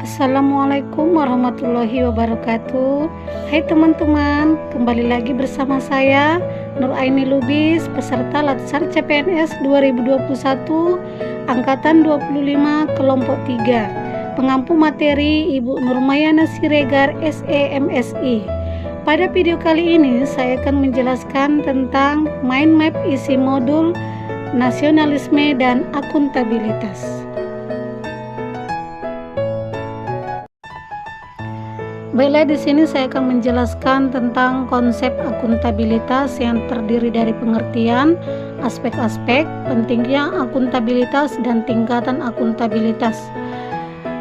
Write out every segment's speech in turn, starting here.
Assalamualaikum warahmatullahi wabarakatuh. Hai teman-teman, kembali lagi bersama saya Nur Aini Lubis, peserta Latsar CPNS 2021 Angkatan 25 Kelompok 3. Pengampu materi Ibu Nurmayana Siregar SEMSI. Pada video kali ini saya akan menjelaskan tentang mind map isi modul nasionalisme dan akuntabilitas. Baiklah, di sini saya akan menjelaskan tentang konsep akuntabilitas yang terdiri dari pengertian, aspek-aspek, pentingnya akuntabilitas, dan tingkatan akuntabilitas.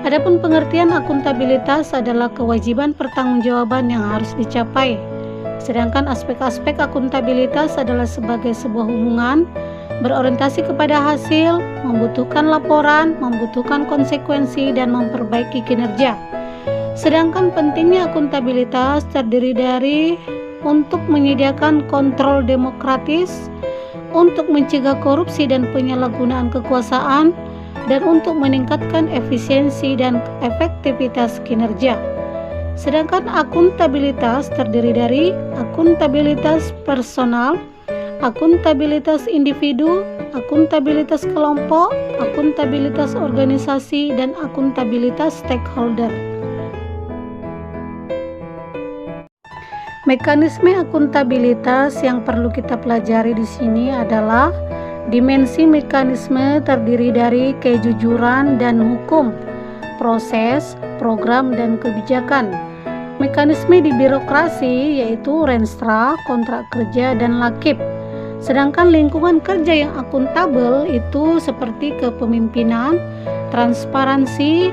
Adapun pengertian akuntabilitas adalah kewajiban pertanggungjawaban yang harus dicapai. Sedangkan aspek-aspek akuntabilitas adalah sebagai sebuah hubungan berorientasi kepada hasil, membutuhkan laporan, membutuhkan konsekuensi, dan memperbaiki kinerja. Sedangkan pentingnya akuntabilitas terdiri dari untuk menyediakan kontrol demokratis, untuk mencegah korupsi dan penyalahgunaan kekuasaan, dan untuk meningkatkan efisiensi dan efektivitas kinerja. Sedangkan akuntabilitas terdiri dari akuntabilitas personal, akuntabilitas individu, akuntabilitas kelompok, akuntabilitas organisasi, dan akuntabilitas stakeholder. Mekanisme akuntabilitas yang perlu kita pelajari di sini adalah dimensi mekanisme terdiri dari kejujuran dan hukum, proses, program, dan kebijakan. Mekanisme di birokrasi yaitu Renstra, kontrak kerja, dan Lakip. Sedangkan lingkungan kerja yang akuntabel itu seperti kepemimpinan, transparansi,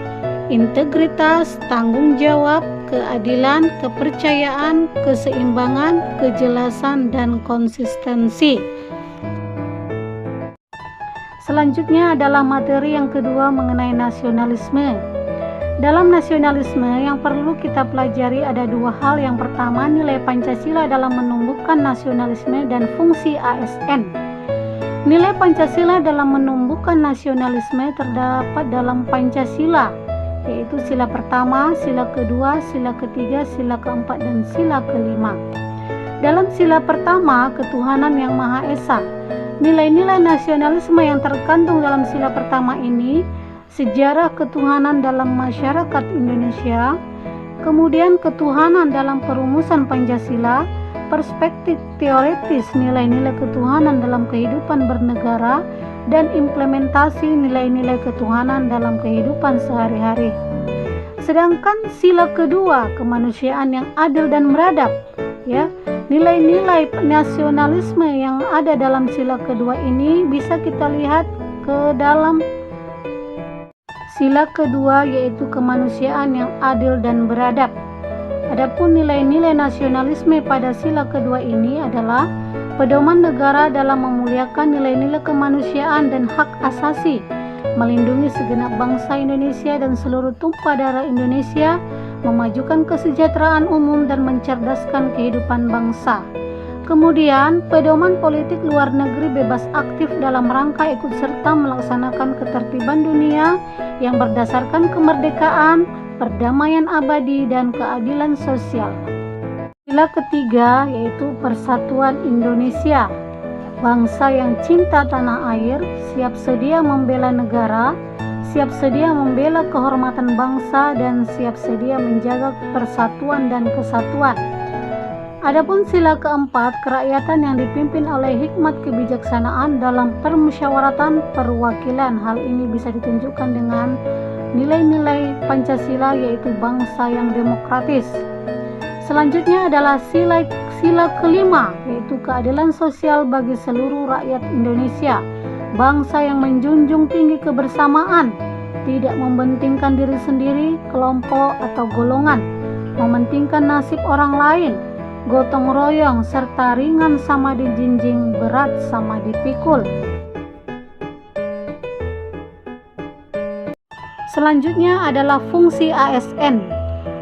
integritas, tanggung jawab, keadilan, kepercayaan, keseimbangan, kejelasan, dan konsistensi. Selanjutnya adalah materi yang kedua mengenai nasionalisme. Dalam nasionalisme yang perlu kita pelajari ada dua hal. Yang pertama, nilai Pancasila dalam menumbuhkan nasionalisme dan fungsi ASN. Nilai Pancasila dalam menumbuhkan nasionalisme terdapat dalam Pancasila, yaitu sila pertama, sila kedua, sila ketiga, sila keempat, dan sila kelima. Dalam sila pertama, ketuhanan yang Maha Esa. Nilai-nilai nasionalisme yang terkandung dalam sila pertama ini, sejarah ketuhanan dalam masyarakat Indonesia, kemudian ketuhanan dalam perumusan Pancasila, perspektif teoritis nilai-nilai ketuhanan dalam kehidupan bernegara, dan implementasi nilai-nilai ketuhanan dalam kehidupan sehari-hari. Sedangkan sila kedua, kemanusiaan yang adil dan beradab, ya. Nilai-nilai nasionalisme yang ada dalam sila kedua ini bisa kita lihat ke dalam sila kedua, yaitu kemanusiaan yang adil dan beradab. Adapun nilai-nilai nasionalisme pada sila kedua ini adalah pedoman negara dalam memuliakan nilai-nilai kemanusiaan dan hak asasi, melindungi segenap bangsa Indonesia dan seluruh tumpah darah Indonesia, memajukan kesejahteraan umum dan mencerdaskan kehidupan bangsa. Kemudian, pedoman politik luar negeri bebas aktif dalam rangka ikut serta melaksanakan ketertiban dunia yang berdasarkan kemerdekaan, perdamaian abadi, dan keadilan sosial. Sila ketiga yaitu persatuan Indonesia, bangsa yang cinta tanah air, siap sedia membela negara, siap sedia membela kehormatan bangsa, dan siap sedia menjaga persatuan dan kesatuan. Adapun sila keempat, kerakyatan yang dipimpin oleh hikmat kebijaksanaan dalam permusyawaratan perwakilan. Hal ini bisa ditunjukkan dengan nilai-nilai Pancasila, yaitu bangsa yang demokratis. Selanjutnya adalah sila kelima, yaitu keadilan sosial bagi seluruh rakyat Indonesia, bangsa yang menjunjung tinggi kebersamaan, tidak mementingkan diri sendiri, kelompok, atau golongan, mementingkan nasib orang lain, gotong royong, serta ringan sama dijinjing, berat sama dipikul. Selanjutnya adalah fungsi ASN.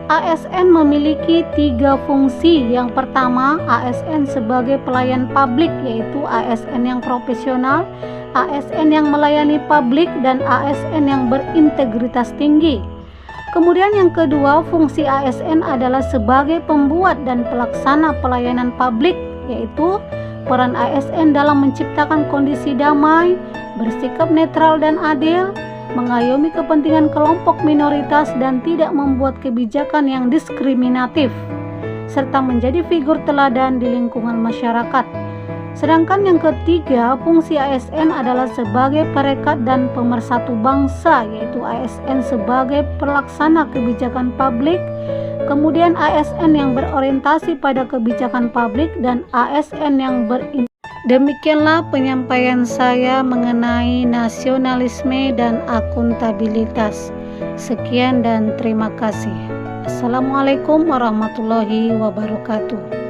ASN memiliki 3 fungsi. Yang pertama, ASN sebagai pelayan publik, yaitu ASN yang profesional, ASN yang melayani publik, dan ASN yang berintegritas tinggi. Kemudian yang kedua, fungsi ASN adalah sebagai pembuat dan pelaksana pelayanan publik, yaitu peran ASN dalam menciptakan kondisi damai, bersikap netral dan adil, mengayomi kepentingan kelompok minoritas dan tidak membuat kebijakan yang diskriminatif, serta menjadi figur teladan di lingkungan masyarakat. Sedangkan yang ketiga, fungsi ASN adalah sebagai perekat dan pemersatu bangsa, yaitu ASN sebagai pelaksana kebijakan publik, kemudian ASN yang berorientasi pada kebijakan publik, dan ASN yang Demikianlah penyampaian saya mengenai nasionalisme dan akuntabilitas. Sekian dan terima kasih. Assalamualaikum warahmatullahi wabarakatuh.